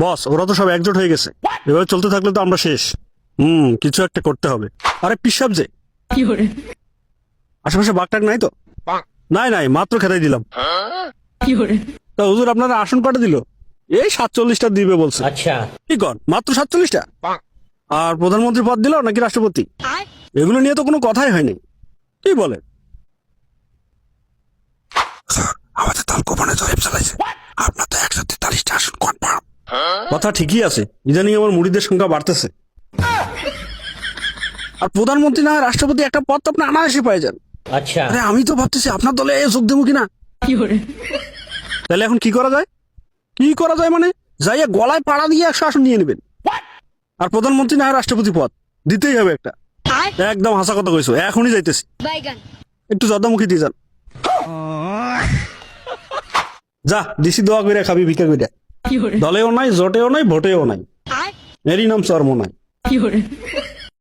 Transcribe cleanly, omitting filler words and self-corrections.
বস, ওরা তো সব একজোট হয়ে গেছে। এভাবে চলতে থাকলে তো আমরা শেষ। কিছু একটা করতে হবে। আরে পিসাব যে আশেপাশে বাঘটাক নাই তো? নাই নাই, মাত্র খেতাই দিলাম। তা হুজুর আপনারা আসন কটা দিল? এই 47টা দিবে বলছে। আচ্ছা, কি কর, মাত্র 47টা? আর প্রধানমন্ত্রী পদ দিল নাকি রাষ্ট্রপতি? এগুলো নিয়ে তো কোনো কথাই হয়নি। কি বলে? আমাদের দল গোপনে জরিপ চালাইছে, আপনার তো 143টা আসন কনফার্ম। কথা ঠিকই আছে, ইদানিং আমার মুড়িদের সংখ্যা বাড়তেছে। আর প্রধানমন্ত্রী না হয় রাষ্ট্রপতি একটা পদ তো আপনি অনায়াসে পেয়ে যান। আচ্ছা। আরে আমি তো ভাবতেছি আপনার দলে যোগ দেবো কিনা। তাহলে এখন কি করা যায়? কি করা যায় মানে, যাইয়া গলায় পাড়া দিয়ে 100 আসন নিয়ে নেবেন। আর প্রধানমন্ত্রী না হয় রাষ্ট্রপতি পদ দিতেই হবে একটা। একদম হাসা কথা কইছো, এখনই যাইতেছি। একটু জর্দামুখী দিয়ে যান। যা দিছি, দোয়া কইরা খাবি ভিক্ষা কইরা। দলেও নাই, জোটেও নাই, ভোটেও নাই, এরই নাম চর্ম নাই।